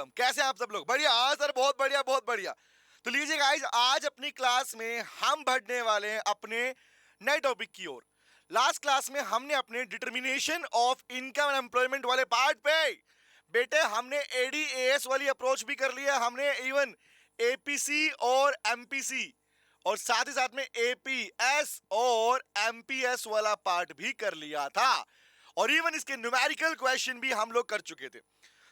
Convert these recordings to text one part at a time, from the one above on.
Income. कैसे हैं आप सब लोग? बढ़िया? हाँ सर, बहुत बढ़िया बहुत बढ़िया। तो लीजिए गाइस, आज अपनी क्लास में हम बढ़ने वाले हैं अपने नए टॉपिक की ओर। लास्ट क्लास में हमने अपने determination of income and employment वाले पार्ट पे बेटे हमने एडीएएस वाली अप्रोच भी कर लिया, हमने इवन एपीसी और एमपीसी और साथ ही साथ में एपीएस और एमपीएस वाला पार्ट भी कर लिया था, और इवन इसके न्यूमेरिकल क्वेश्चन भी हम लोग कर चुके थे।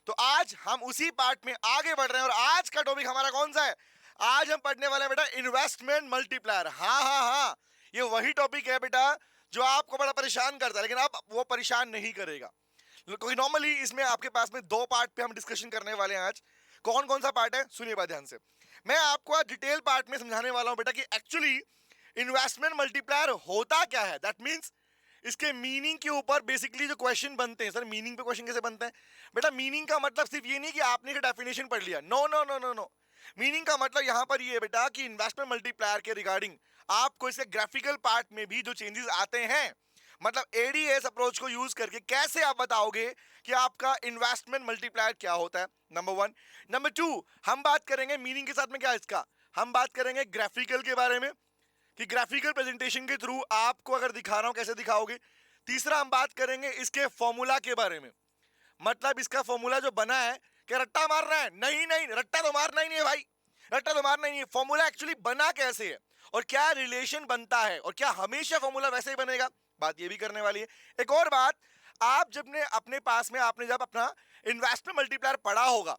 तो आज हम उसी पार्ट में आगे बढ़ रहे हैं, और आज का टॉपिक हमारा कौन सा है? आज हम पढ़ने वाले हैं बेटा इन्वेस्टमेंट मल्टीप्लायर। हाँ हाँ हाँ, ये वही टॉपिक है बेटा जो आपको बड़ा परेशान करता है, लेकिन अब वो परेशान नहीं करेगा, क्योंकि नॉर्मली इसमें आपके पास में दो पार्ट पे हम डिस्कशन करने वाले हैं आज। कौन कौन सा पार्ट है सुनिए बात ध्यान से। मैं आपको आज डिटेल पार्ट में समझाने वाला हूं बेटा कि एक्चुअली इन्वेस्टमेंट मल्टीप्लायर होता क्या है। दैट मीन्स इसके मीनिंग के ऊपर बेसिकली जो क्वेश्चन बनते हैं। सर मीनिंग पे क्वेश्चन कैसे बनते हैं? बेटा मीनिंग का मतलब सिर्फ ये नहीं कि आपने एक डेफिनेशन पढ़ लिया, no no no no no. Meaning का मतलब यहां पर ये है बेटा कि इन्वेस्टमेंट मल्टीप्लायर के रिगार्डिंग आपको इसके ग्राफिकल पार्ट में भी जो चेंजेस आते हैं, मतलब एडीएस अप्रोच को यूज करके कैसे आप बताओगे कि आपका इन्वेस्टमेंट मल्टीप्लायर क्या होता है, नंबर वन। नंबर टू, हम बात करेंगे मीनिंग के साथ में क्या इसका, हम बात करेंगे ग्राफिकल के बारे में कि ग्राफिकल प्रेजेंटेशन के थ्रू आपको अगर दिखा रहा हूं कैसे दिखाओगे। तीसरा हम बात करेंगे इसके फॉर्मूला के बारे में, मतलब इसका फॉर्मूला जो बना है, क्या रट्टा मारना है? नहीं नहीं, रट्टा तो मारना ही नहीं है भाई, रट्टा तो मारना ही नहीं है। फॉर्मूला एक्चुअली बना कैसे है और क्या रिलेशन बनता है, और क्या हमेशा फॉर्मूला वैसे ही बनेगा, बात ये भी करने वाली है। एक और बात, आप जब ने अपने पास में आपने जब अपना इन्वेस्टमेंट मल्टीप्लायर पढ़ा होगा,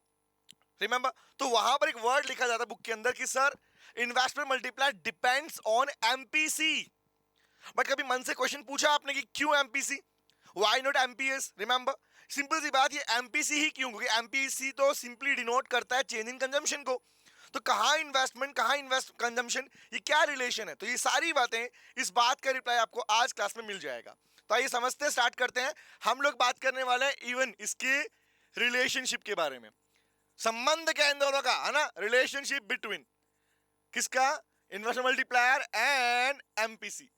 रिमेंबर, तो वहां पर एक वर्ड लिखा जाता है बुक के अंदर कि sir investment multiplier depends on MPC. But कभी मन से क्वेश्चन पूछा आपने कि क्यों MPC, why not MPS? Remember, simple सी बात, ये एमपीसी ही क्यों? क्योंकि एमपीसी तो सिंपली डिनोट करता है चेंज इन कंजम्पशन को। तो कहां इन्वेस्टमेंट, कहां इन्वेस्ट कंजम्पशन, ये क्या रिलेशन है? तो ये सारी बातें, इस बात का रिप्लाई आपको आज क्लास में मिल जाएगा। तो आइए समझते स्टार्ट करते हैं। हम लोग बात करने वाले हैं इवन इसके रिलेशनशिप के बारे में, संबंध क्या इन दोनों का है ना, रिलेशनशिप बिटवीन किसका, इन्वेस्टमेंट मल्टीप्लायर एंड एमपीसी।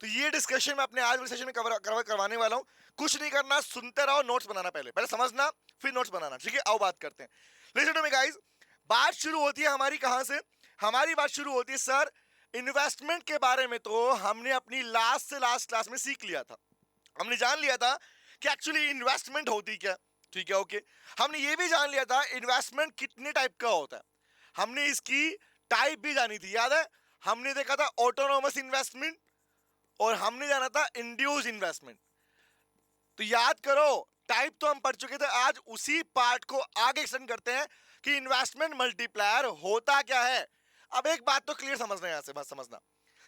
तो ये डिस्कशन मैं अपने आज वाले सेशन में करवाने वाला हूं। कुछ नहीं करना, सुनते रहो, नोट्स बनाना, पहले समझना फिर नोट्स बनाना, ठीक है? आओ बात करते हैं। लिसन टू मी गाइस, बात शुरू होती है हमारी कहां से? हमारी बात शुरू होती है सर इन्वेस्टमेंट के बारे में। तो हमने अपनी लास्ट से लास्ट क्लास में सीख लिया था, हमने जान लिया था कि एक्चुअली इन्वेस्टमेंट होती क्या, ठीक है? ओके, हमने ये भी जान लिया था इन्वेस्टमेंट कितने टाइप का होता है, हमने इसकी टाइप भी जानी थी, याद है? हमने देखा था ऑटोनोमस इन्वेस्टमेंट और हमने जाना था इंड्यूस इन्वेस्टमेंट। तो याद करो, टाइप तो हम पढ़ चुके थे, आज उसी पार्ट को आगे एक्सटेंड करते हैं कि इन्वेस्टमेंट मल्टीप्लायर होता क्या है। अब एक बात तो क्लियर समझना, यहां से बस समझना,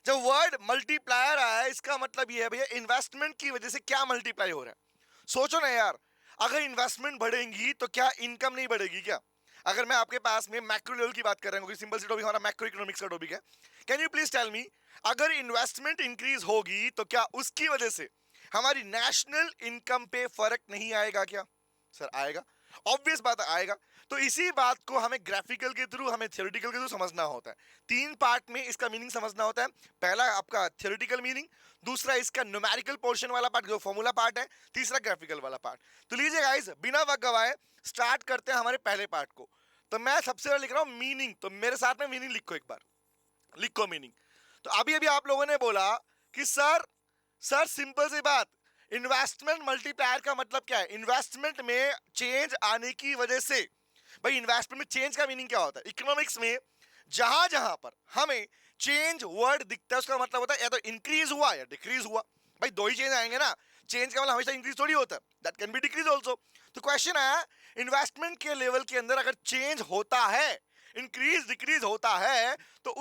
जब वर्ड मल्टीप्लायर आया इसका मतलब ये है भैया इन्वेस्टमेंट की वजह से क्या मल्टीप्लाई हो रहा है। सोचो ना यार, अगर इन्वेस्टमेंट बढ़ेगी तो क्या इनकम नहीं बढ़ेगी क्या? अगर मैं आपके पास में मैक्रो लेवल की बात कर रहा हूं, सिंपल सी टॉपिक हमारा मैक्रो इकोनॉमिक्स का टॉपिक है, can you please tell me, अगर इन्वेस्टमेंट इंक्रीज होगी तो क्या उसकी वजह से हमारी नेशनल इनकम पे फर्क नहीं आएगा क्या? सर आएगा, ऑब्वियस बात आएगा। तो इसी बात को हमें ग्राफिकल के थ्रू, हमें थ्योरेटिकल के थ्रू समझना होता है। तीन पार्ट में इसका मीनिंग समझना होता है। पहला आपका थ्योरेटिकल मीनिंग, दूसरा इसका न्यूमेरिकल पोर्शन वाला पार्ट जो फॉर्मूला पार्ट है, तीसरा ग्राफिकल वाला पार्ट। तो लीजिए गाइस, बिना वक्त गवाए स्टार्ट करते हैं हमारे पहले पार्ट को। तो मैं सबसे पहले लिख रहा हूं मीनिंग, तो मेरे साथ में मीनिंग लिखो, एक बार लिखो मीनिंग। तो अभी अभी आप लोगों ने बोला कि सर सिंपल सी बात, इन्वेस्टमेंट मल्टीप्लायर का मतलब क्या है? इन्वेस्टमेंट में चेंज आने की वजह से। भाई इन्वेस्टमेंट में चेंज का मीनिंग क्या होता है? इकोनॉमिक्स में जहां जहां पर हमें चेंज वर्ड दिखता है उसका मतलब होता है या तो इंक्रीज हुआ या डिक्रीज हुआ। भाई दो ही चेंज आएंगे ना, चेंज का मतलब हमेशा इंक्रीज थोड़ी होता है, that can be decrease also. तो क्वेश्चन आया, इन्वेस्टमेंट के लेवल के अंदर अगर चेंज होता है, इंक्रीज डिक्रीज होता है, तो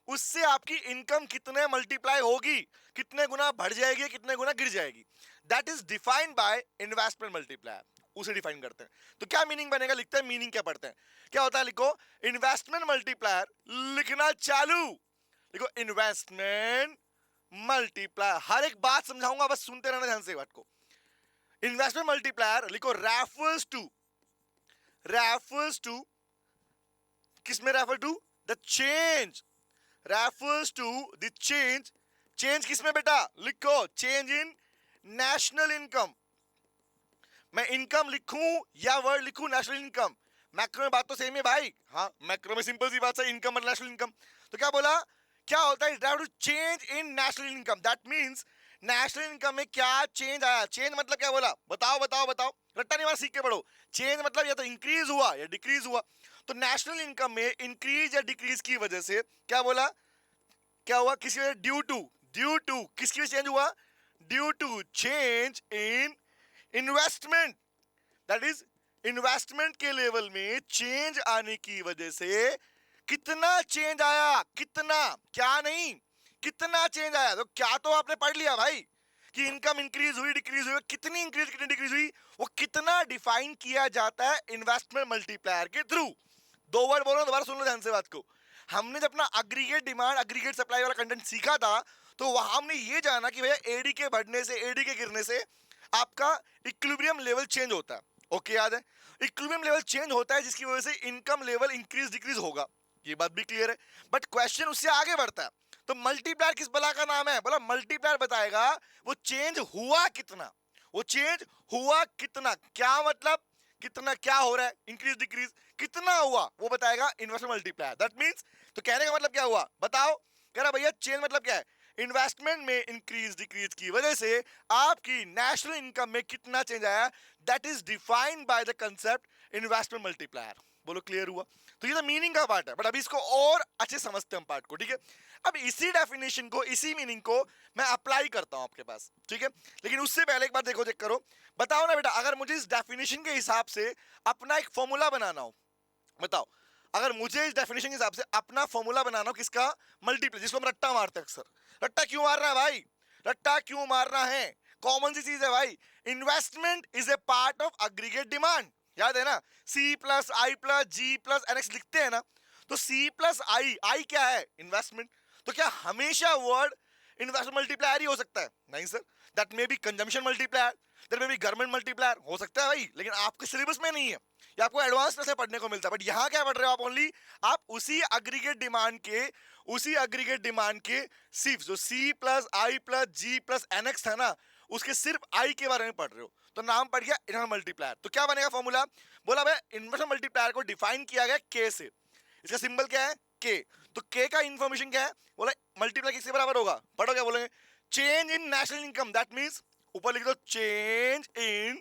उससे आपकी इनकम कितने मल्टीप्लाई होगी, कितने गुना बढ़ जाएगी, कितने गुना गिर जाएगी, that is defined by investment multiplier, उसे डिफाइन करते हैं। तो क्या मीनिंग बनेगा, लिखते हैं मीनिंग क्या पढ़ते हैं, क्या होता है, लिखो इन्वेस्टमेंट मल्टीप्लायर, लिखना चालू, लिखो इन्वेस्टमेंट मल्टीप्लायर। हर एक बात समझाऊंगा, बस सुनते रहना ध्यान से बात को। इन्वेस्टमेंट मल्टीप्लायर लिखो रेफर्स टू किस में refer to? The change, refers to the change किस में बेटा? लिखो चेंज इन नेशनल इनकम। मैं इनकम लिखूं या वर्ड लिखूं नेशनल इनकम, मैक्रो में बात तो सेम है भाई, हाँ मैक्रो में सिंपल सी बात है, इनकम और नेशनल इनकम। तो क्या बोला, क्या होता है, to change in national income, that means national income में क्या चेंज आया। चेंज मतलब क्या बोला, बताओ बताओ बताओ, रट्टा नहीं मार, सीख के पढ़ो। चेंज मतलब या तो इंक्रीज हुआ या डिक्रीज हुआ। तो नेशनल इनकम में इंक्रीज या डिक्रीज की वजह से क्या बोला, क्या हुआ, किसी वजह ड्यू टू किसकी वजह चेंज हुआ, due to change in investment, that is investment के लेवल में चेंज आने की वजह से कितना चेंज आया, कितना, क्या नहीं, कितना चेंज आया। तो क्या तो आपने पढ़ लिया भाई कि इनकम इंक्रीज हुई डिक्रीज हुई, कितनी इंक्रीज कितनी डिक्रीज हुई, वो कितना डिफाइन किया जाता है इन्वेस्टमेंट मल्टीप्लायर के थ्रू। दो वर्ड बोलो, दोबारा सुन लो ध्यान से बात को। हमने जब अपना एग्रीगेट डिमांड एग्रीगेट सप्लाई वाला कंटेंट सीखा था, तो वहां हमने ये जाना कि भैया एडी के बढ़ने से, एडी के गिरने से आपका इक्विलिब्रियम लेवल चेंज होता है। ओके, याद है, इक्विलिब्रियम लेवल चेंज होता है जिसकी वजह से इनकम लेवल इंक्रीज डिक्रीज होगा, ये बात भी क्लियर है। बट क्वेश्चन उससे आगे बढ़ता है, तो मल्टीप्लायर किस बला का नाम है, बोला मल्टीप्लायर बताएगा वो चेंज हुआ कितना, वो चेंज हुआ कितना, क्या मतलब कितना, क्या हो रहा है, इंक्रीज डिक्रीज कितना हुआ, वो बताएगा इन्वेस्टमेंट मल्टीप्लायर। दैट मींस, तो कहने का मतलब क्या हुआ बताओ, कह रहा भैया चेंज मतलब क्या है, इन्वेस्टमेंट में इंक्रीज डिक्रीज की वजह से आपकी नेशनल इनकम में कितना चेंज आया, that is defined by the concept investment multiplier. बोलो क्लियर हुआ। तो ये तो मीनिंग का पार्ट है, बट अभी इसको और अच्छे समझते हैं हम पार्ट को, ठीक है। अब इसी डेफिनेशन को, इसी मीनिंग को मैं अप्लाई करता हूं आपके पास, ठीक है। लेकिन उससे पहले एक बार देखो, चेक करो, बताओ ना बेटा, अगर मुझे इस डेफिनेशन के हिसाब से अपना एक फॉर्मूला बनाना हो, बताओ, अगर मुझे इस डेफिनेशन के हिसाब से अपना फॉर्मूला बनाना हो किसका, मल्टीप्लाई, जिसको हम रट्टा मारते हैं अक्सर। रट्टा क्यों मारना है भाई, रट्टा क्यों मारना है, कॉमन सी चीज है भाई, investment is a part of aggregate demand, याद है ना, सी प्लस आई प्लस जी प्लस एन एक्स लिखते हैं ना, तो सी प्लस आई, आई क्या है, इन्वेस्टमेंट। तो क्या हमेशा वर्ड इन्वेस्टमेंट मल्टीप्लायर ही हो सकता है, नहीं sir, that may be consumption multiplier, that may be government multiplier, हो सकता है भाई, लेकिन आपके सिलेबस में नहीं है, ये आपको एडवांस में से पढ़ने को मिलता है। बट यहाँ क्या पढ़ रहे हो आप, ओनली आप उसी एग्रीगेट डिमांड के, उसी एग्रीगेट डिमांड के सिर्फ जो सी प्लस आई प्लस जी प्लस एन एक्स है ना, उसके सिर्फ आई के बारे में पढ़ रहे हो, तो नाम पड़ गया इन्वेस्टमेंट मल्टीप्लायर। तो क्या बनेगा फॉर्मूला, बोला भाई इन्वेस्टमेंट मल्टीप्लायर को डिफाइन किया गया के से, इसका सिंबल क्या है के, तो के का इंफॉर्मेशन क्या है, बोला मल्टीप्लाई किसके बराबर होगा, पढ़ो क्या बोलेंगे, change in national income, that means ऊपर लिख दो change in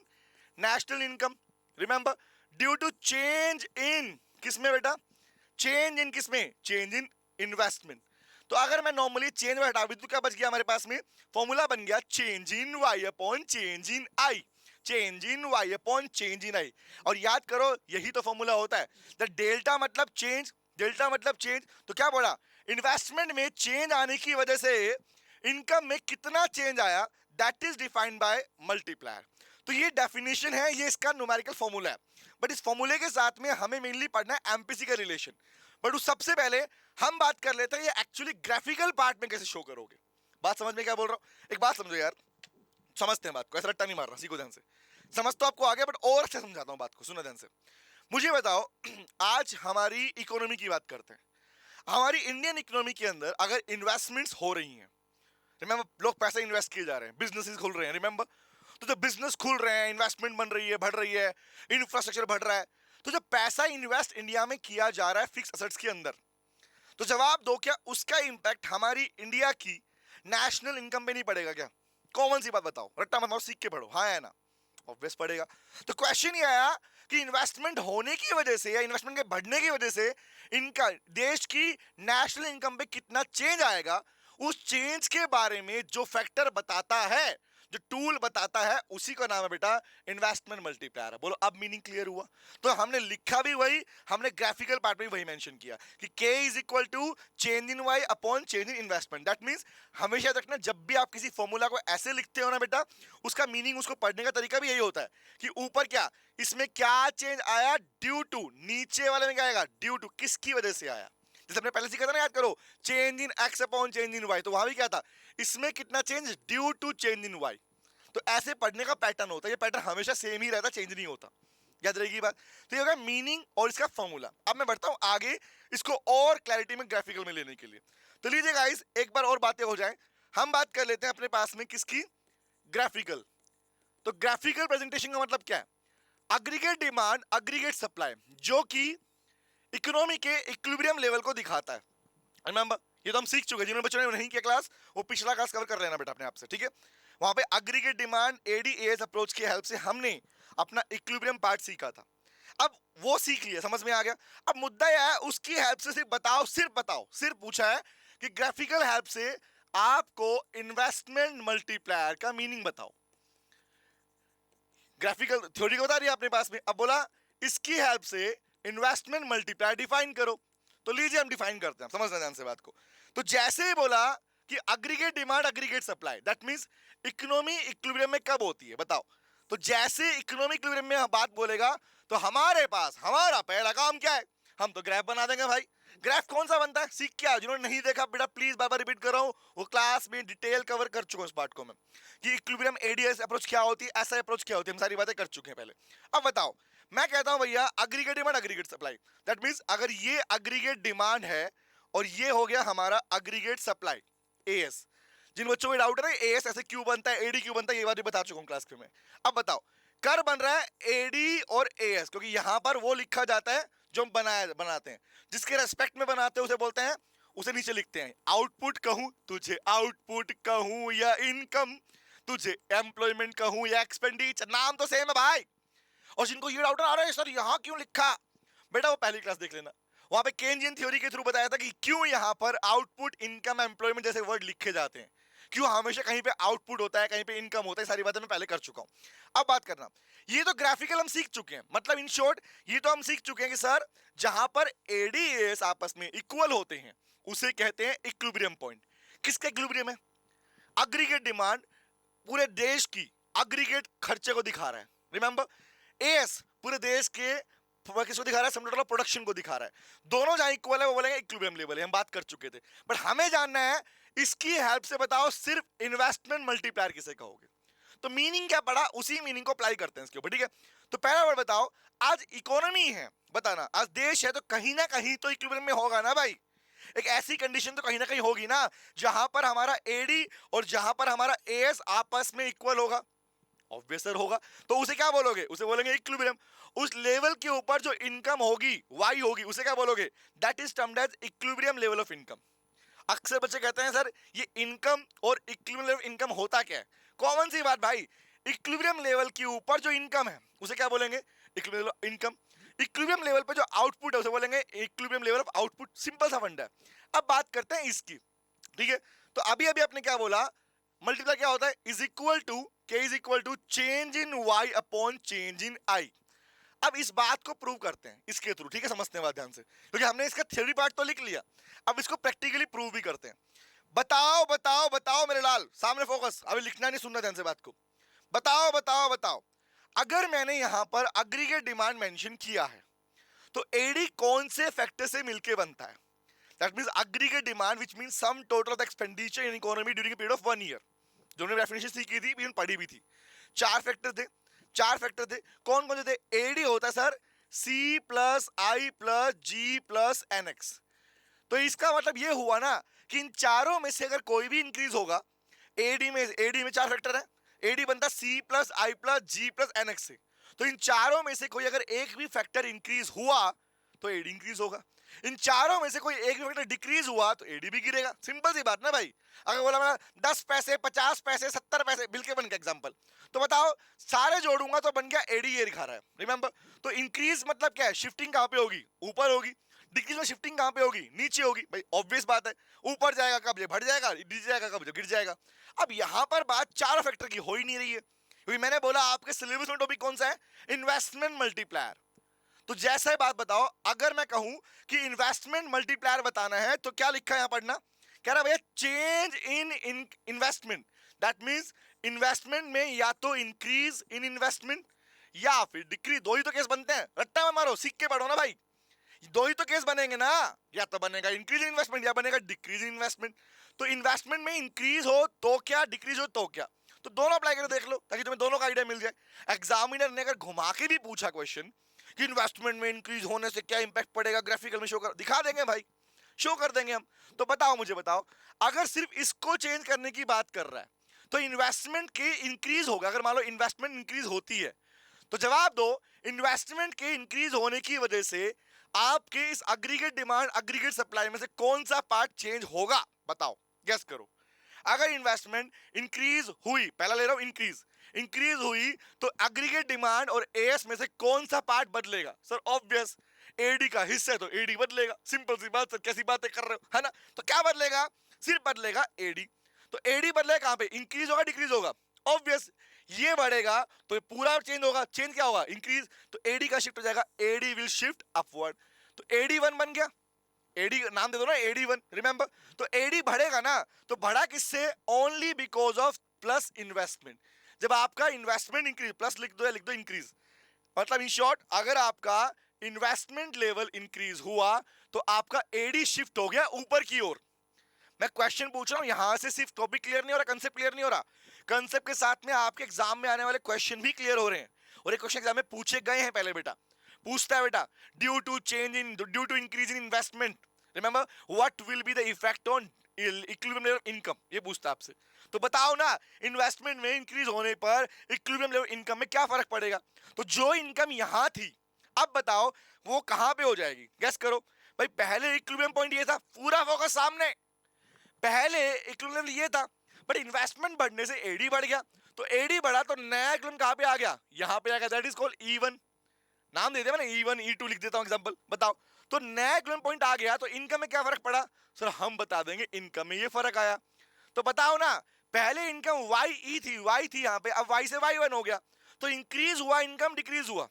national income, remember due to change in किसमें बेटा, चेंज इन किसमें, चेंज इन इन्वेस्टमेंट। तो अगर मैं नॉर्मली चेंज में हटा भी तो क्या बच गया हमारे पास में, फॉर्मूला बन गया change in Y upon change in I, change in Y upon change in I. और याद करो यही तो फॉर्मूला होता है, द डेल्टा मतलब चेंज, डेल्टा मतलब चेंज। तो क्या बोला, इन्वेस्टमेंट में चेंज आने की वजह से इनकम में कितना चेंज आया, that is defined by multiplier. तो ये डेफिनेशन है, ये इसका न्यूमेरिकल फॉर्मूला है। बट इस फॉर्मूले के साथ में हमें मेनली पढ़ना है एमपीसी का रिलेशन। बट उस सबसे पहले हम बात कर लेते हैं ये एक्चुअली ग्राफिकल पार्ट में कैसे शो करोगे। बात समझ में क्या बोल रहा हूं, एक बात समझो यार, समझते हैं बात को, ऐसा रट्टा नहीं मार रहा, सीखो ध्यान से, समझ तो आपको आ गया बट और अच्छे समझाता हूं बात को, सुनो ध्यान से। मुझे बताओ, आज हमारी इकोनॉमी की बात करते हैं, हमारी इंडियन इकोनॉमी के अंदर अगर इन्वेस्टमेंट्स हो रही हैं, रिमेंबर लोग पैसा इन्वेस्ट किए जा रहे हैं, बिजनेसेस खुल रहे हैं, रिमेंबर, तो जब बिजनेस खुल रहे हैं, इन्वेस्टमेंट बन रही है, बढ़ रही है, इंफ्रास्ट्रक्चर बढ़ रहा है, तो जब पैसा इन्वेस्ट इंडिया में किया जा रहा है फिक्स एसेट्स के अंदर, तो जवाब दो क्या उसका इंपैक्ट हमारी इंडिया की नेशनल इनकम पे नहीं पड़ेगा क्या, कॉमन सी बात बताओ, रट्टा मत मारो, सीख के पढ़ो, हाँ है ना, ऑब्वियस पड़ेगा। तो क्वेश्चन ये आया कि इन्वेस्टमेंट होने की वजह से या इन्वेस्टमेंट के बढ़ने की वजह से इनका देश की नेशनल इनकम पे कितना चेंज आएगा, उस चेंज के बारे में जो फैक्टर बताता है, जो टूल बताता है, उसी का नाम है बेटा इन्वेस्टमेंट मल्टीप्लायर। बोलो अब मीनिंग क्लियर हुआ। तो हमने लिखा भी वही, हमने ग्राफिकल पार्ट में वही मेंशन किया कि K is equal to change in Y upon change in investment. That means हमेशा रखना, जब भी आप किसी फॉर्मूला को ऐसे लिखते हो ना बेटा, उसका मीनिंग, उसको पढ़ने का तरीका भी यही होता है कि ऊपर क्या, इसमें क्या चेंज आया ड्यू टू, नीचे वाले में क्या आएगा ड्यू टू, किसकी वजह से आया। जैसे हमने पहले सीखा था ना, याद करो, change in X upon change in Y, तो वहां भी क्या था, इसमें कितना change due to change in Y. तो ऐसे पढ़ने का पैटर्न होता है, ये पैटर्न हमेशा सेम ही रहता, चेंज नहीं होता, याद रहेगी बात। तो ये होगा मीनिंग और इसका फॉर्मूला। अब मैं बढ़ता हूं आगे इसको और क्लैरिटी में ग्राफिकल में लेने के लिए। तो लीजिए गाइस, एक बार और बातें हो जाएं, हम बात कर लेते हैं अपने पास में किसकी, ग्राफिकल। तो ग्राफिकल प्रेजेंटेशन का मतलब क्या है, एग्रीगेट डिमांड, एग्रीगेट सप्लाई, जो कि इकोनॉमी के इक्विलिब्रियम लेवल को दिखाता है। रिमेंबर, ये तो हम सीख चुके हैं, जिन्होंने बच्चों ने नहीं किया क्लास, वो पिछला क्लास कवर कर लेना बेटा अपने आप से, ठीक है। वहां पे एग्रीगेट डिमांड एडीएस अप्रोच की हेल्प से हमने अपना इक्विलिब्रियम पार्ट सीखा था। अब वो सीख लिया, समझ में आ गया। अब मुद्दा यह है, उसकी हेल्प से सिर्फ बताओ, सिर्फ पूछा है कि ग्राफिकल हेल्प से आपको इन्वेस्टमेंट मल्टीप्लायर का मीनिंग बताओ। ग्राफिकल थ्योरी को बता दिया अपने पास में, अब बोला इसकी हेल्प से इन्वेस्टमेंट मल्टीप्लायर डिफाइन करो। तो लीजिए हम डिफाइन करते हैं, समझना ध्यान से बात को। तो जैसे ही बोला कि aggregate demand aggregate supply, that means economy equilibrium में कब होती है बताओ। तो जैसे इकोनॉमी इक्विलिब्रियम में बात बोलेगा तो हमारे पास हमारा पहला काम क्या है, हम तो ग्राफ बना देंगे भाई। ग्राफ कौन सा बनता है, सीख क्या, जिन्होंने नहीं देखा बेटा प्लीज बार बार रिपीट कर रहा हूं, वो क्लास में डिटेल कवर कर चुका हूं इस पार्ट को मैं, कि इक्विलिब्रियम एडीएस अप्रोच क्या होती है, ऐसा अप्रोच क्या होती है, हम सारी बातें कर चुके हैं पहले। अब बताओ, मैं कहता हूं भैया aggregate demand aggregate supply, that means अगर ये एग्रीगेट डिमांड है और ये हो गया हमारा एग्रीगेट सप्लाई एएस। जिन बच्चों को डाउट है ना एएस ऐसे क्यों बनता है, एडी क्यों बनता है, ये बात बता चुका हूं क्लास में। अब बताओ, कर बन रहा है एडी और एएस, क्योंकि यहां पर वो लिखा जाता है जो हम बनाते हैं, जिसके रेस्पेक्ट में बनाते हैं उसे बोलते हैं, उसे नीचे लिखते हैं आउटपुट कहूं तुझे आउटपुट कहूं या इनकम, तुझे एम्प्लॉयमेंट कहूं या एक्सपेंडिचर, नाम तो सेम है भाई। और जिनको ये डाउट आ रहा है सर यहां क्यों लिखा, बेटा वो पहली क्लास देख लेना, वहां पे केनजियन थ्योरी के थ्रू बताया था कि क्यों यहां पर आउटपुट इनकम एम्प्लॉयमेंट जैसे वर्ड लिखे जाते हैं, क्यों हमेशा कहीं पे आउटपुट होता है कहीं पे इनकम होता है, सारी बातें मैं पहले कर चुका हूं। अब बात करना, ये तो ग्राफिकल हम सीख चुके हैं, मतलब इन शॉर्ट ये तो हम सीख चुके हैं कि सर जहां पर एडीएस आपस में इक्वल होते हैं उसे कहते हैं इक्विलिब्रियम पॉइंट। किसका इक्विलिब्रियम है, एग्रीगेट डिमांड पूरे देश की एग्रीगेट खर्चे को दिखा रहा है, रिमेंबर एएस पूरे देश के किसको दिखा रहा है, सम टोटल प्रोडक्शन को दिखा रहा है। दोनों जहां इक्वल है वो बोलेंगे इक्विलिब्रियम लेवल है, हम बात कर चुके थे। बट हमें जानना है इसकी हेल्प से बताओ सिर्फ इन्वेस्टमेंट मल्टीप्लायर किसे कहोगे। तो मीनिंग क्या पड़ा, उसी मीनिंग को अप्लाई करते हैं इसके ऊपर, ठीक है। तो पहला वर्ड बताओ, आज इकोनॉमी है, बताना आज देश है, तो कहीं ना कहीं तो इक्विलिब्रियम में होगा ना भाई। एक ऐसी कंडीशन तो कहीं ना कहीं होगी ना जहां पर हमारा एडी और जहां पर हमारा एएस आपस में इक्वल होगा, ऑब्वियस होगा। तो उसे क्या बोलोगे, उसे बोलेंगे इक्विलिब्रियम। उस लेवल के ऊपर जो इनकम होगी वाई होगी उसे क्या बोलोगे, that is termed as equilibrium level of income. अक्सर बच्चे कहते हैं सर ये इनकम और इक्विलिब्रियम लेवल इनकम होता क्या है, कॉमन सी बात भाई, इक्विलिब्रियम लेवल के ऊपर जो इनकम है उसे क्या बोलेंगे, इक्विलिब्रियम इनकम। इक्विलिब्रियम लेवल पे जो आउटपुट है उसे बोलेंगे equilibrium level of output, simple सा फंडा है। अब बात करते हैं इसकी, ठीक है। तो अभी अभी आपने क्या बोला, मल्टीप्लाई क्या होता है, is equal to K is equal to change in Y upon change in I. अब इस बात को प्रूव करते हैं इसके थ्रू, ठीक है, समझते हैं बात ध्यान से, क्योंकि हमने इसका थ्योरी पार्ट तो लिख लिया, अब इसको प्रैक्टिकली प्रूव भी करते हैं। बताओ बताओ बताओ मेरे लाल, सामने फोकस, अभी लिखना नहीं सुनना ध्यान से बात को। बताओ बताओ बताओ, अगर मैंने यहां पर एग्रीगेट डिमांड मेंशन किया है तो एडी कौन से फैक्टर से मिलके बनता है, that means aggregate demand which means sum total of the expenditure in economy during a period of 1 year. जो हमने डेफिनेशन सीखी थी भी पढ़ी भी थी, चार फैक्टर थे, कौन कौन से थे, एडी होता है सर सी प्लस आई प्लस जी प्लस एन एक्स। तो इसका मतलब ये हुआ ना कि इन चारों में से अगर कोई भी इंक्रीज होगा, एडी में चार फैक्टर है, एडी बनता सी प्लस आई प्लस जी प्लस एन एक्स से, तो इन चारों में से कोई अगर एक भी फैक्टर इंक्रीज हुआ तो एडी इंक्रीज होगा, इन चारों में से कोई एक भी फैक्टर डिक्रीज हुआ तो एडी भी गिरेगा, सिंपल सी बात ना भाई। अगर बोला मैं 10 पैसे 50 पैसे 70 पैसे बिल्कुल बन गया एग्जांपल, तो बताओ सारे जोड़ूंगा तो बन गया एडी, ये दिखा रहा है, रिमेंबर। तो इंक्रीज मतलब क्या है, शिफ्टिंग कहां पे होगी, ऊपर होगी, डिक्रीज में शिफ्टिंग कहां पे होगी, नीचे होगी, भाई ऑब्वियस बात है, ऊपर जाएगा कब ये बढ़ जाएगा, नीचे जाएगा कब जो गिर जाएगा। अब यहां पर बात चार फैक्टर की हो ही नहीं रही है, क्योंकि मैंने बोला आपके सिलेबस में टॉपिक कौन सा है, इन्वेस्टमेंट मल्टीप्लायर। तो जैसा ही बात बताओ, अगर मैं कहूं कि इन्वेस्टमेंट मल्टीप्लायर बताना है तो क्या लिखा है यहां पढ़ना, कह रहा भैया change in investment, that means investment में या तो इंक्रीज इन इन्वेस्टमेंट या फिर डिक्रीज, दो ही तो केस बनते हैं, रट्टा मत मारो, सीख के पढ़ो ना भाई, दो ही तो केस बनेंगे ना, या तो बनेगा इंक्रीज इन इन्वेस्टमेंट या बनेगा डिक्रीज इन इन्वेस्टमेंट। तो इन्वेस्टमेंट में इंक्रीज हो तो क्या, डिक्रीज हो तो क्या, तो दोनों अप्लाई करके देख लो ताकि तुम्हें दोनों का आइडिया मिल जाए। एग्जामिनर ने अगर घुमा के भी पूछा क्वेश्चन कि इन्वेस्टमेंट में इंक्रीज होने से क्या इंपैक्ट पड़ेगा, ग्राफिकल में शो कर दिखा देंगे भाई, शो कर देंगे हम। तो बताओ मुझे बताओ, अगर सिर्फ इसको चेंज करने की बात कर रहा है तो इन्वेस्टमेंट के इंक्रीज होगा, अगर मान लो इन्वेस्टमेंट इंक्रीज होती है तो जवाब दो, इन्वेस्टमेंट के इंक्रीज होने की वजह से आपके इस एग्रीगेट डिमांड एग्रीगेट सप्लाई में से कौन सा पार्ट चेंज होगा, बताओ, गेस करो। अगर इन्वेस्टमेंट इंक्रीज हुई, पहला ले रहा हूं इंक्रीज, इंक्रीज हुई तो एग्रीगेट डिमांड और एएस में से कौन सा पार्ट बदलेगा? सर ऑब्वियस, एडी का हिस्सा है तो एडी बदलेगा, सिंपल सी बात। सर कैसी बातें कर रहे हो, है ना? तो क्या बदलेगा? सिर्फ बदलेगा एडी। तो एडी बदलेगा कहां पे? इंक्रीज होगा डिक्रीज होगा? ऑब्वियस, ये बढ़ेगा तो पूरा चेंज होगा। चेंज क्या होगा? इंक्रीज। तो एडी का शिफ्ट हो जाएगा, एडी विल शिफ्ट अपवर्ड। तो एडी वन बन गया, एडी नाम दे दो ना, एडी वन, रिमेंबर। तो एडी बढ़ेगा ना, तो बढ़ा किससे? Only because of plus investment. जब आपका इन्वेस्टमेंट इंक्रीज, प्लस लिख दो या लिख दो इंक्रीज, मतलब इन शॉर्ट अगर आपका इन्वेस्टमेंट लेवल इंक्रीज हुआ तो आपका एडी शिफ्ट हो गया ऊपर की ओर। मैं क्वेश्चन पूछ रहा हूं, यहां से सिर्फ टॉपिक क्लियर नहीं हो रहा, कंसेप्ट क्लियर नहीं हो रहा, कंसेप्ट के साथ में आपके एग्जाम में आने वाले क्वेश्चन भी क्लियर हो रहे हैं। और एक क्वेश्चन एग्जाम में पूछे गए हैं पहले, बेटा पूछता है बेटा, due to increase in investment, remember what will be the effect on equilibrium level of income, ये पूछता है आपसे। तो बताओ ना, इन्वेस्टमेंट में इंक्रीज होने पर इक्विलिब्रियम लेवल इनकम में क्या फर्क पड़ेगा? तो जो इनकम यहां थी, अब बताओ वो कहां पे हो जाएगी, गैस करो भाई। पहले इक्विलिब्रियम पॉइंट ये था, पूरा फोकस सामने, पहले इक्विलिब्रियम ये था, बट इन्वेस्टमेंट बढ़ने से एडी बढ़ गया। तो एडी बढ़ा तो नया इक्विलिब्रियम कहां पे आ गया? यहां पे आ गया, दैट इज कॉल्ड ई1। नाम दे दिया मैंने, ई1 ई2 लिख देता हूं एग्जांपल। बताओ, तो नया इक्विलिब्रियम पॉइंट आ गया तो इनकम में क्या फर्क पड़ा? सर हम बता देंगे, इनकम में ये फर्क आया। तो बताओ ना, पहले इनकम वाई ई थी, वाई थी यहां पे, अब वाई से वाई वन हो गया, तो इंक्रीज हुआ इनकम डिक्रीज हुआ?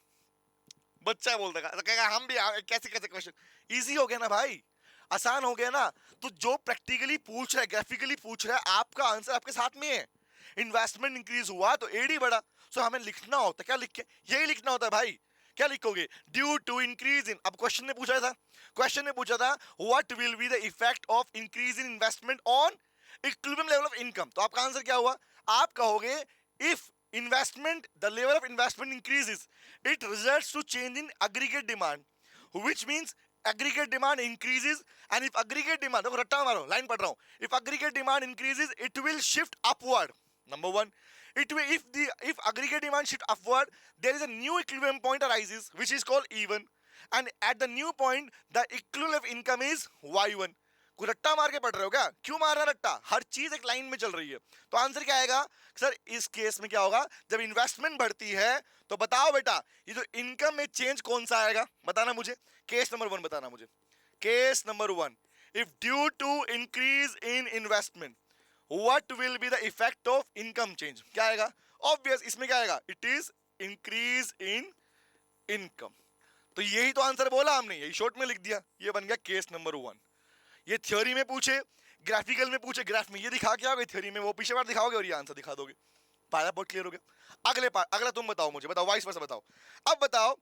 बच्चा बोलता है हम भी कैसे कैसे क्वेश्चन, इजी हो गया ना भाई, आसान हो गया ना। तो जो प्रैक्टिकली पूछ रहा है, ग्राफिकली पूछ रहा है, आपका आंसर आपके साथ में है। इन्वेस्टमेंट इंक्रीज हुआ तो एडी बढ़ा। सो हमें लिखना होता, क्या लिख के, यही लिखना होता है भाई। क्या लिखोगे? ड्यू टू इंक्रीज इन, अब क्वेश्चन ने पूछा था, क्वेश्चन ने पूछा था what will be the effect of increase in investment on equilibrium level of income. तो आपका आंसर क्या हुआ? आप कहोगे if investment, the level of investment increases, it results to change in aggregate demand, which means aggregate demand increases, and if aggregate demand, देखो रट्टा मारो, line पढ़ रहा हूं, if aggregate demand increases it will shift upward, number one. It will, if aggregate demand shift upward, there is a new equilibrium point arises which is called E1, and at the new point the equilibrium of income is Y1। कोई रट्टा मार के पढ़ रहे हो क्या? क्यों मार रहा रट्टा? हर चीज एक लाइन में चल रही है। तो आंसर क्या आएगा? सर इस केस में क्या होगा, जब इन्वेस्टमेंट बढ़ती है तो बताओ बेटा ये जो इनकम में चेंज कौन सा आएगा, बताना मुझे। केस नंबर 1 बताना मुझे, case number 1, if due to increase in investment what will be the effect of income change, क्या आएगा? ऑब्वियस, इसमें क्या आएगा? It is increase in income. तो यही तो आंसर बोला हमने, यही शॉर्ट में लिख दिया, ये बन गया केस नंबर 1। ये थ्योरी में पूछे, ग्राफिकल में पूछे, ग्राफ में ये दिखा के आओगे, थ्योरी में वो पीछे बार दिखाओगे और ये आंसर दिखा दोगे। पाया बहुत क्लियर हो गया। अगले पार्ट, अगला तुम बताओ मुझे, बताओ वाइस वर्सा बताओ। अब बताओ,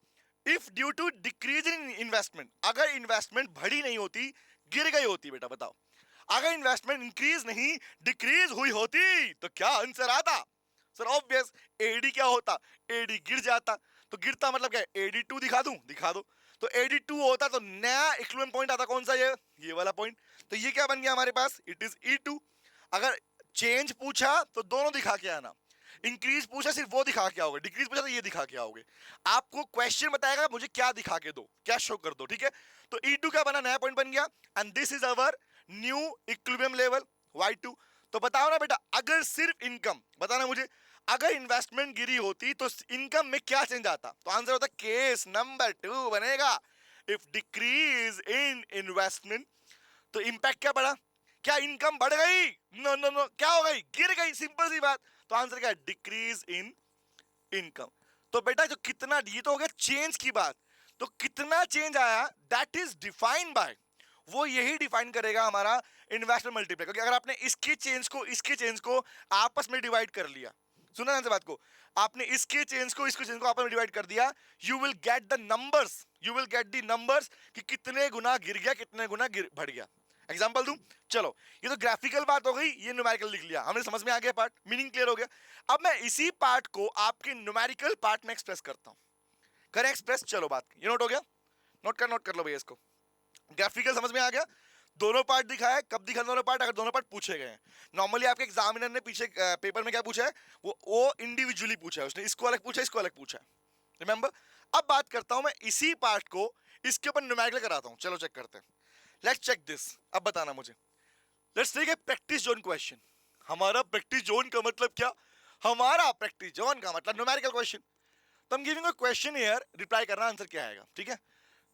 if due to decrease in investment, अगर इन्वेस्टमेंट बढ़ी नहीं होती, गिर गई होती, बेटा बताओ, अगर इन्वेस्टमेंट इंक्रीज नहीं डिक्रीज हुई होती तो क्या आंसर आता? सर ऑब्वियस, एडी क्या होता? एडी गिर जाता। तो गिरता मतलब क्या? एडी 2 दिखा दूं, दिखा दो। तो एडी 2 होता तो नया इक्विलिब्रियम पॉइंट आता, कौन सा? ये वाला पॉइंट। तो ये क्या बन गया हमारे पास? इट इज ई2। अगर चेंज पूछा तो दोनों दिखा के आना, इंक्रीज पूछा सिर्फ वो दिखा के आओगे, डिक्रीज पूछा तो ये दिखा के आओगे। आपको क्वेश्चन बताएगा मुझे क्या दिखा के दो, क्या शो कर दो, ठीक है? तो ई2 क्या बना? नया पॉइंट बन गया, and this is our new equilibrium level y2। तो बताओ ना बेटा, अगर सिर्फ इनकम, बताना मुझे, अगर इन्वेस्टमेंट गिरी होती तो इनकम में क्या चेंज आता? तो आंसर होता केस नंबर 2 बनेगा, इफ डिक्रीज इन इन्वेस्टमेंट। तो इंपैक्ट क्या पड़ा? क्या इनकम बढ़ गई? नो नो नो, क्या हो गई? गिर गई, सिंपल सी बात। तो आंसर क्या है? Decrease in income. तो बेटा जो कितना, ये तो हो गया चेंज की बात, तो कितना चेंज आया दैट इज डिफाइंड बाय, वो यही डिफाइन करेगा हमारा इन्वेस्टमेंट मल्टीप्लाई। क्योंकि अगर आपने इसके चेंज को आपस में डिवाइड कर लिया, सुना ना बात को, आपने इसके चेंज को आपस में डिवाइड कर दिया, you will get the numbers, you will get the numbers कि कितने गुना गिर गया, कितने गुना बढ़ गया। एग्जांपल दूं, चलो ये तो ग्राफिकल बात हो गई, ये न्यूमेरिकल लिख लिया हमने, समझ में आ गया पार्ट, मीनिंग क्लियर हो गया। अब मैं इसी पार्ट को आपके न्यूमेरिकल पार्ट में एक्सप्रेस करता हूं, करें एक्सप्रेस? चलो बात, ये नोट हो गया, नोट कर लो भैया इसको। ग्राफिकल समझ में आ गया, दोनों पार्ट दिखाया है, कब दिखा दोनों पार्ट? अगर दोनों पार्ट पूछे गए हैं। नॉर्मली आपके एग्जामिनर ने पीछे पेपर में क्या पूछा है, वो इंडिविजुअली पूछा है, उसने इसको अलग पूछा, इसको अलग पूछा है, रिमेंबर। अब बात करता हूं मैं इसी पार्ट को, इसके ऊपर न्यूमेरिकल कराता हूं। चलो चेक करते हैं, लेट्स चेक दिस। अब बताना मुझे, let's take a practice zone question. हमारा प्रैक्टिस जोन का मतलब क्या? हमारा प्रैक्टिस जोन का मतलब न्यूमेरिकल क्वेश्चन। तो हम giving a question here, reply करना आंसर क्या आएगा, ठीक है।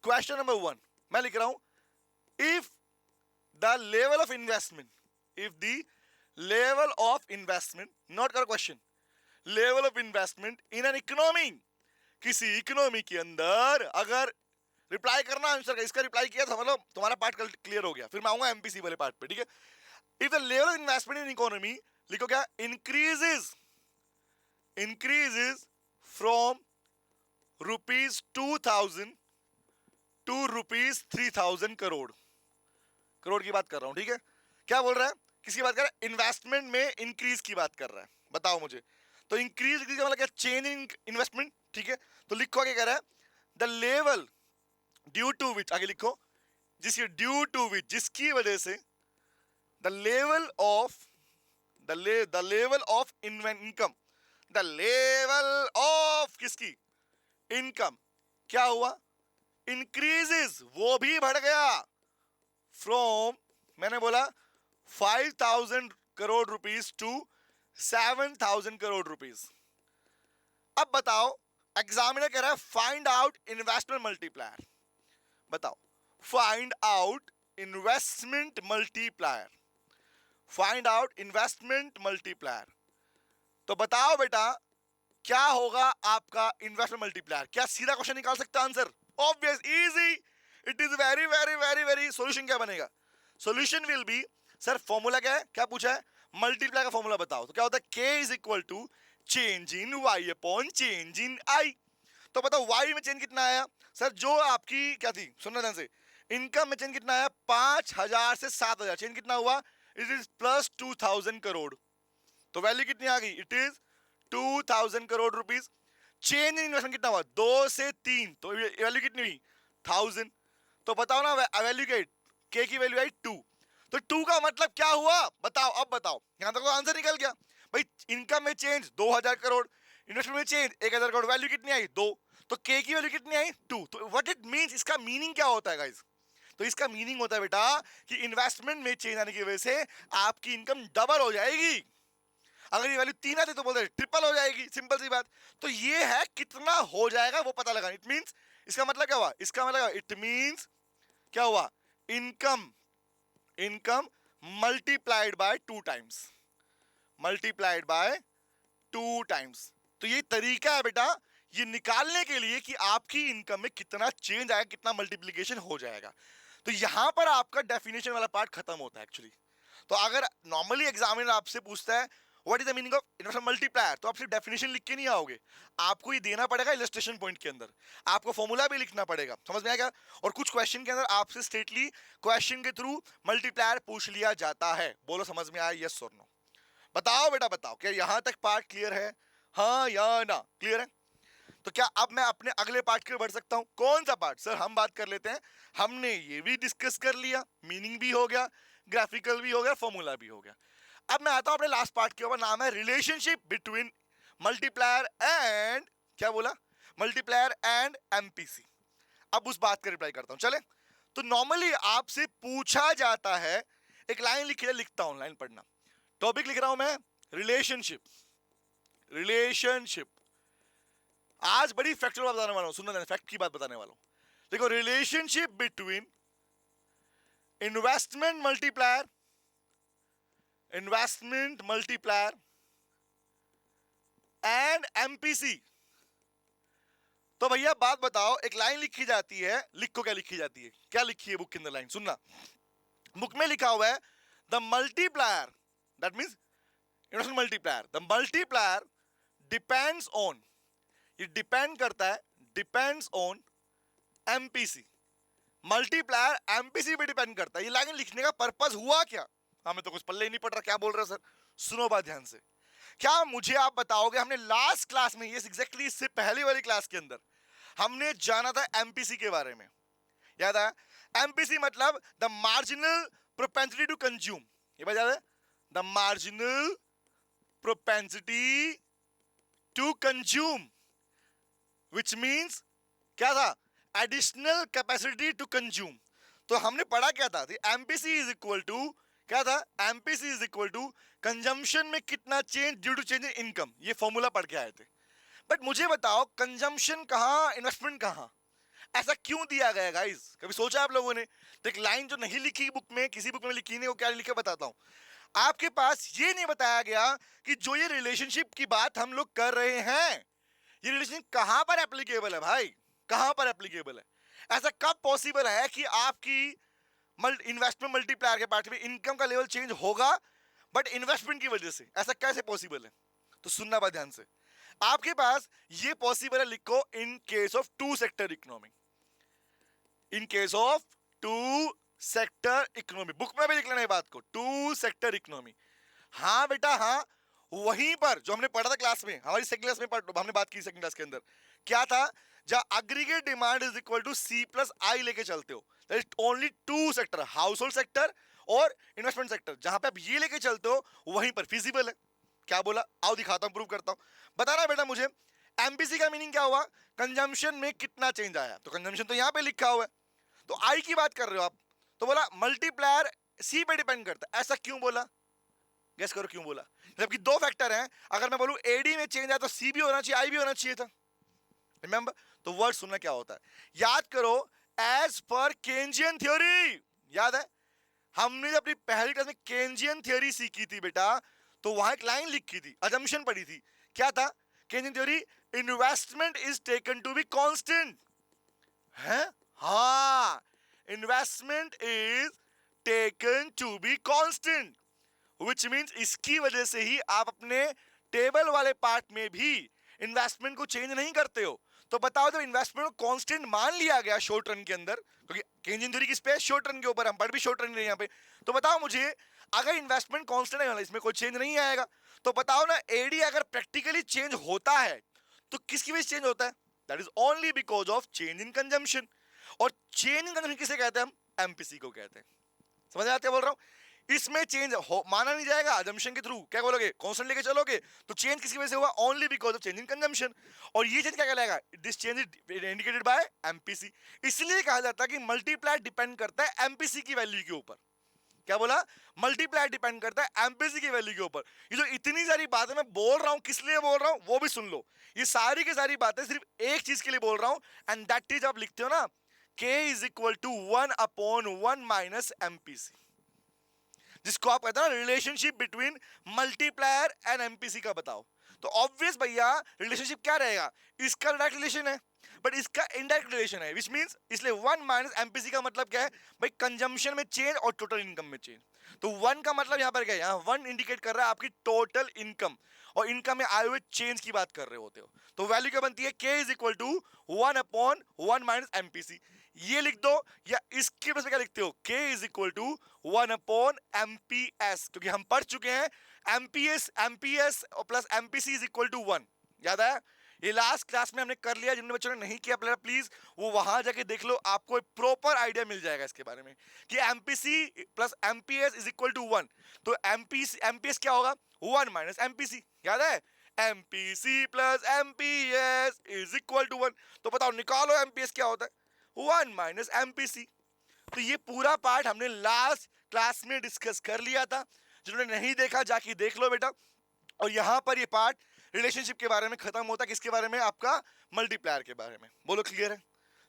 क्वेश्चन नंबर 1 मैं लिख रहा हूं, if the level of investment, if the level of investment, not कर question, level of investment in an economy, किसी इकोनॉमी के अंदर, अगर रिप्लाई करना आंसर का, इसका रिप्लाई किया था मतलब तुम्हारा पार्ट क्लियर हो गया। फिर मैं आऊंगा एमपीसी वाले पार्ट पे, ठीक है। If the level of investment in economy, लिखो क्या, increases, increases from ₹2000 to ₹3000 crore, crore की बात कर रहा हूं, ठीक है। क्या बोल रहा है, किसकी बात कर रहा है, इन्वेस्टमेंट में इंक्रीज की बात कर रहा है। बताओ मुझे, तो इंक्रीज का मतलब क्या, चेंज इन इन्वेस्टमेंट, ठीक है। तो लिखो क्या कह रहा है, द लेवल ड्यू टू विच, आगे लिखो, जिसकी ड्यू टू विच, जिसकी वजह से, the level of, the level of income, the level of किसकी, इनकम, क्या हुआ, इंक्रीजेस, वो भी बढ़ गया, फ्रॉम, मैंने बोला 5000 crore rupees to 7000 crore rupees. अब बताओ, एग्जामिनर कह रहा है फाइंड आउट इन्वेस्टमेंट मल्टीप्लायर। बताओ, find out investment multiplier, find out investment multiplier. तो बताओ बेटा, क्या होगा आपका इन्वेस्टमेंट मल्टीप्लायर? क्या सीधा क्वेश्चन निकाल सकता answer? Obvious, easy, it is very very very very. Solution क्या बनेगा? Solution will be, sir formula क्या है, क्या पूछा है, मल्टीप्लाई का फॉर्मूला बताओ। तो क्या होता है, k is equal to change in y upon change in i। तो बताओ y में चेंज कितना आया? सर जो आपकी क्या थी, सुनना ध्यान से, इनकम में चेंज कितना आया, 5000 से 7000, चेंज कितना हुआ, इट इज प्लस 2000 करोड़। तो वैल्यू कितनी आ गई, it is 2000 crore rupees. Change in investment कितना हुआ, 2 से 3, तो वैल्यू कितनी हुई, 1000। तो बताओ ना वैल्यू क्या, के की वैल्यू आई 2। तो 2 का मतलब क्या हुआ, बताओ, अब बताओ, यहां तक तो आंसर निकल गया भाई। इनकम में चेंज 2000 करोड़, इन्वेस्टमेंट में चेंज 1000 करोड़, वैल्यू कितनी आई 2। तो के की वैल्यू कितनी आई 2। तो व्हाट इट मींस, इसका मीनिंग क्या होता है गाइस? तो इसका मीनिंग होता है बेटा कि इन्वेस्टमेंट में चेंज आने की वजह से आपकी इनकम डबल हो जाएगी। अगर ये वैल्यू 3 आती तो बोलते ट्रिपल हो जाएगी, सिंपल सी बात। तो ये है कितना हो जाएगा वो पता लगा। इट मींस, इसका मतलब क्या हुआ, इसका मतलब इट मींस क्या हुआ, income, income multiplied by 2 times, multiplied by 2 times. तो ये तरीका है बेटा ये निकालने के लिए कि आपकी इनकम में कितना चेंज आएगा, कितना मल्टीप्लिकेशन हो जाएगा। तो यहां पर आपका डेफिनेशन वाला पार्ट खत्म होता है एक्चुअली। तो अगर नॉर्मली एग्जामिनर आपसे पूछता है what is the meaning of investment multiplier, तो आप सिर्फ डेफिनेशन लिख के नहीं आओगे, आपको ये देना पड़ेगा इलस्ट्रेशन पॉइंट के अंदर, आपको फॉर्मूला भी लिखना पड़ेगा, समझ में आएगा। और कुछ क्वेश्चन के अंदर आपसे स्ट्रेटली क्वेश्चन के थ्रू मल्टीप्लायर पूछ लिया जाता है। बोलो समझ में आया, यस और नो? बताओ बेटा बताओ, क्या यहां तक पार्ट क्लियर है, हाँ या ना? क्लियर है? तो क्या अब मैं अपने अगले पार्ट की ओर बढ़ सकता हूं? कौन सा पार्ट? सर हम बात कर लेते हैं, हमने ये भी डिस्कस कर लिया, मीनिंग भी हो गया, ग्राफिकल भी हो गया, फॉर्मूला भी हो गया। अब मैं आता हूं अपने लास्ट पार्ट के ऊपर, नाम है रिलेशनशिप बिटवीन मल्टीप्लायर एंड, क्या बोला, मल्टीप्लायर एंड एमपीसी। अब उस बात का रिप्लाई करता हूं, चले। तो नॉर्मली आपसे पूछा जाता है, एक लाइन लिखिए, लिखता हूं, लाइन पढ़ना। टॉपिक लिख रहा हूं मैं, रिलेशनशिप, रिलेशनशिप। आज बड़ी फैक्चुअल बताने वाला हूं, सुनना, फैक्ट की बात बताने वाला हूं। देखो, relationship between investment multiplier, investment multiplier and MPC. तो भैया बात बताओ, एक लाइन लिखी जाती है, लिखो क्या लिखी जाती है, क्या लिखी है बुक के अंदर लाइन, सुनना। बुक में लिखा हुआ है the multiplier, that means investment multiplier, the multiplier depends on, ये डिपेंड करता है, depends on MPC. Multiplier MPC पे डिपेंड करता है। ये लाइन लिखने का पर्पस हुआ क्या? हमें तो कुछ पल्ले ही नहीं पड़ रहा, क्या बोल रहे सर? सुनो बात ध्यान से। क्या मुझे आप बताओगे, हमने लास्ट क्लास में, ये एग्जैक्टली इससे पहले वाली क्लास के अंदर हमने जाना था एमपीसी के बारे में, याद आया? एमपीसी मतलब the marginal propensity to consume, ये बात याद है? The marginal propensity to consume. Which means क्या था, एडिशनल कैपेसिटी टू कंज्यूम। तो हमने पढ़ा क्या था, एमपीसी इज इक्वल टू क्या था, MPC is equal to consumption में कितना change due to change in income, ये फॉर्मूला पढ़ के आए थे। बट मुझे बताओ कंजम्पशन कहाँ, इन्वेस्टमेंट कहाँ, ऐसा क्यों दिया गया गाइस, कभी सोचा आप लोगों ने? तो एक लाइन जो नहीं लिखी बुक में, किसी बुक में लिखी नहीं, वो क्या लिखे बताता हूं। आपके पास ये नहीं बताया गया कि जो ये रिलेशनशिप की बात हम लोग कर रहे हैं, ये रिलेशनशिप कहां पर एप्लीकेबल है भाई, कहां पर एप्लीकेबल है? ऐसा कब पॉसिबल है कि आपकी इन्वेस्टमेंट मल्टीप्लायर के पार्ट में इनकम का लेवल चेंज होगा बट इन्वेस्टमेंट की वजह से, ऐसा कैसे पॉसिबल है? तो सुनना बात ध्यान से, आपके पास ये पॉसिबल है, लिखो in case of two sector economy, in case of two sector economy, book में भी लिख लेना ये बात को, टू सेक्टर इकोनॉमी। हाँ बेटा हाँ, वहीं पर जो हमने पढ़ा था क्लास में, हमारी सेकंड क्लास में हमने बात की सेकंड क्लास के अंदर, क्या था, जहां aggregate demand is equal to C plus I लेके चलते हो, that is only two sector, household sector और इन्वेस्टमेंट सेक्टर, जहां पे आप ये लेके चलते हो वहीं पर फिजिबल है। क्या बोला, आओ दिखाता हूं, प्रूव करता हूं, बताना बेटा मुझे। एमपीसी का मीनिंग क्या हुआ, कंजम्पशन में कितना चेंज आया, तो कंजम्पशन तो यहां पे लिखा हुआ है, तो आई की बात कर रहे हो आप, तो बोला मल्टीप्लायर सी पे डिपेंड करता है, ऐसा क्यों बोला, गेस करो क्यों बोला? जबकि दो फैक्टर हैं, अगर मैं बोलूं एडी में चेंज आया तो सी भी होना चाहिए, आई भी होना चाहिए था। रिमेंबर, तो वर्ड सुनना क्या होता है, याद करो, एज पर केंजियन थ्योरी, याद है हमने जब अपनी पहली क्लास में केंजियन थ्योरी सीखी थी बेटा, तो वहां एक लाइन लिखी थी, अजम्पशन पढ़ी थी, क्या था Keynesian theory, investment is taken to be constant है, हाँ, investment is taken to be constant, which means इसकी वजह से ही आप अपने टेबल वाले पार्ट में भी इन्वेस्टमेंट को चेंज नहीं करते हो। तो बताओ, जब इन्वेस्टमेंट को कांस्टेंट मान लिया गया शॉर्ट रन के अंदर, क्योंकि केंजियन थ्योरी किस पे, शॉर्ट रन के ऊपर, हम पढ़ भी शॉर्ट रन रहे यहाँ पे, तो बताओ मुझे, अगर इन्वेस्टमेंट कांस्टेंट है, इसमें कोई चेंज नहीं आएगा, तो बताओ ना, एडी अगर प्रैक्टिकली चेंज होता है तो किसकी वजह से चेंज होता है, that is only because of change in consumption, और चेंज इन कंजम्पशन किसे कहते हैं हम, एमपीसी को कहते हैं। समझ आते बोल रहा हूं, इसमें चेंज माना नहीं जाएगा, अजम्पशन के थ्रू क्या बोलोगे, कांस्टेंट लेके चलोगे, तो चेंज किसकी वजह से हुआ, only because of change in consumption, और ये चेंज क्या कहलाएगा, this change is indicated by MPC. इसलिए कहा जाता है कि मल्टीप्लायर डिपेंड करता है एमपीसी की वैल्यू के ऊपर। क्या बोला, मल्टीप्लायर डिपेंड करता है एमपीसी की वैल्यू के ऊपर। ये जो इतनी सारी बातें मैं बोल रहा हूं, किस लिए बोल रहा हूं वो भी सुन लो, ये सारी की सारी बातें सिर्फ एक चीज के लिए बोल रहा हूं, एंड दैट इज, आप लिखते हो ना, K is equal to 1/1 minus MPC, जिसको आप कहते हैं ना relationship between multiplier and MPC का बताओ। तो ऑब्वियस भैया रिलेशनशिप क्या रहेगा, इसका डायरेक्ट रिलेशन है बट इसका इनडायरेक्ट रिलेशन है, विच मींस इसलिए 1 माइनस एमपीसी का मतलब क्या है भाई, कंजम्पशन में चेंज और टोटल इनकम में चेंज। तो 1 का मतलब यहां पर क्या है, यहां 1 इंडिकेट कर रहा है आपकी टोटल इनकम, और इनकम में आए हुए चेंज की बात कर रहे होते हो, तो वैल्यू क्या बनती है, K is equal to 1/1 minus MPC, ये लिख दो, या इसके वजह से क्या लिखते हो, K is equal to 1/MPS, क्योंकि हम पढ़ चुके हैं MPS plus MPC is equal to 1, याद है, ये लास्ट क्लास में हमने कर लिया, जिन बच्चों ने नहीं किया प्लीज वो वहां जाके देख लो, आपको एक प्रॉपर आइडिया मिल जाएगा इसके बारे में कि MPC plus MPS is equal to 1, तो एमपीएस क्या होगा, 1 माइनस एमपीसी, याद है, MPC plus MPS is equal to 1, तो बताओ निकालो एमपीएस क्या होता है, 1 माइनस एमपीसी। तो ये पूरा पार्ट हमने लास्ट क्लास में डिस्कस कर लिया था, जिन्होंने नहीं देखा जाके देख लो बेटा, और यहां पर ये पार्ट रिलेशनशिप के बारे में खत्म होता है, किसके बारे में, आपका मल्टीप्लायर के बारे में, बोलो क्लियर है,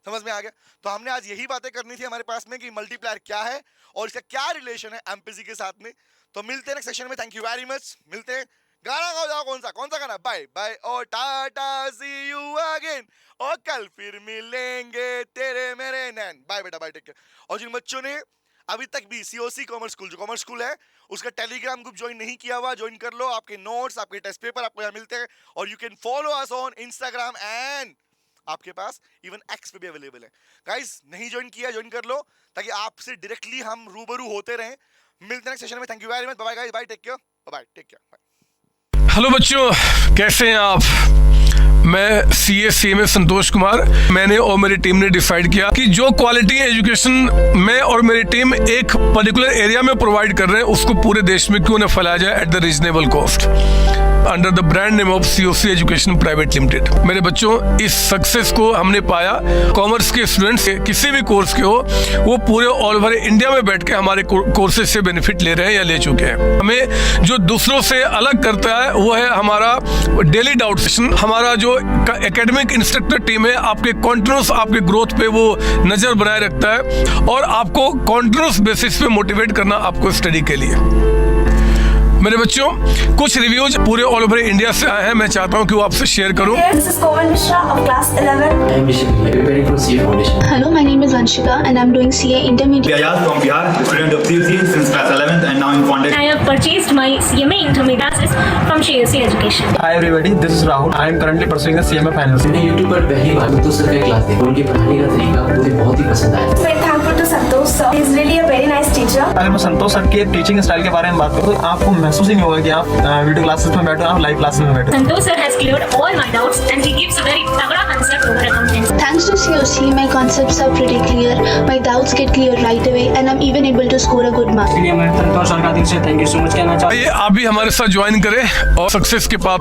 समझ में आ गया? तो हमने आज यही बातें करनी थी हमारे पास में कि मल्टीप्लायर क्या है और इसका क्या रिलेशन है एमपीसी के साथ में। तो मिलते हैं नेक्स्ट सेशन में, थैंक यू वेरी मच, मिलते हैं, गाना गाओ जाओ, कौन सा गाना, बाय बाय और टाटा, सी यू अगेन, और कल फिर मिलेंगे तेरे मेरे नैन, बाय बेटा, बाय, टेक केयर। और जिन बच्चों ने अभी तक भी सीओसी कॉमर्स स्कूल, जो कॉमर्स स्कूल है, उसका टेलीग्राम ग्रुप ज्वाइन नहीं किया हुआ, ज्वाइन कर लो, आपके नोट्स, आपके टेस्ट पेपर आपको यहाँ मिलते हैं, और you can follow us on Instagram, and आपके पास इवन एक्स पे भी अवेलेबल है। गाइस नहीं ज्वाइन किया, ज्वाइन कर लो, ताकि आपसे डायरेक्टली हम रूबरू होते रहें। मिलते हैं नेक्स्ट सेशन में, thank you very much, bye guys, bye, take care, bye, take care, bye. Hello बच्चों, कैसे हैं आप? मैं CA संतोष कुमार। मैंने और मेरी टीम ने डिसाइड किया कि जो क्वालिटी एजुकेशन मैं और मेरी टीम एक पर्टिकुलर एरिया में प्रोवाइड कर रहे हैं उसको पूरे देश में क्यों न फैलाया जाए at the reasonable cost under the brand name of COC education private limited. मेरे बच्चों, इस सक्सेस को हमने पाया कॉमर्स के स्टूडेंट्स किसी भी कोर्स के हो, वो पूरे ऑल ओवर इंडिया में बैठ के हमारे कोर्सेज से बेनिफिट ले रहे हैं या ले चुके हैं। हमें जो दूसरों से अलग करता है वो है हमारा डेली डाउट सेशन। हमारा जो एकेडमिक इंस्ट्रक्टर टीम है आपके कॉन्टिन्यूस आपके ग्रोथ पे वो नजर बनाए रखता है और आपको कॉन्टिन्यूस बेसिस पे मोटिवेट करना आपको स्टडी के लिए। मेरे बच्चों, कुछ रिव्यूज पूरे ऑल ओवर इंडिया से आए हैं, मैं चाहता हूं कि वो आपसे शेयर करूं। This is Komal Mishra of class 11. I am Vishal, preparing for CA Foundation. Hello, my name is Anshika and I'm doing CA Intermediate. Ayaz from Bihar, student of CUC since class 11th and now in founded. I have purchased my CMA intermediate classes from COC Education. Hi everybody, this is Rahul. I am currently pursuing the CMA finals. मैंने YouTube पर पहली बार संतोष sir का class देखा, उनके पढ़ाने का तरीका मुझे बहुत ही पसंद आया। Very thankful to Santosh sir. He is really a very nice teacher. अगर मैं संतोष सर के टीचिंग स्टाइल के बारे में बात करूँ तो आपको महसूस ही नहीं होगा कि आप वीडियो क्लासेस में बैठो, आप लाइव क्लासेस में बैठो। Santosh sir has cleared all my doubts and he gives a very tagda concept over accountancy. Thanks to COC, my concepts are pretty clear, my doubts get clear right away and I'm even able to score a good mark. मैं संतोष sir का दिल से thank you so much कहना चाहता हूँ। आइए आप भी हमारे साथ ज्वाइन करें और सक्सेस के पास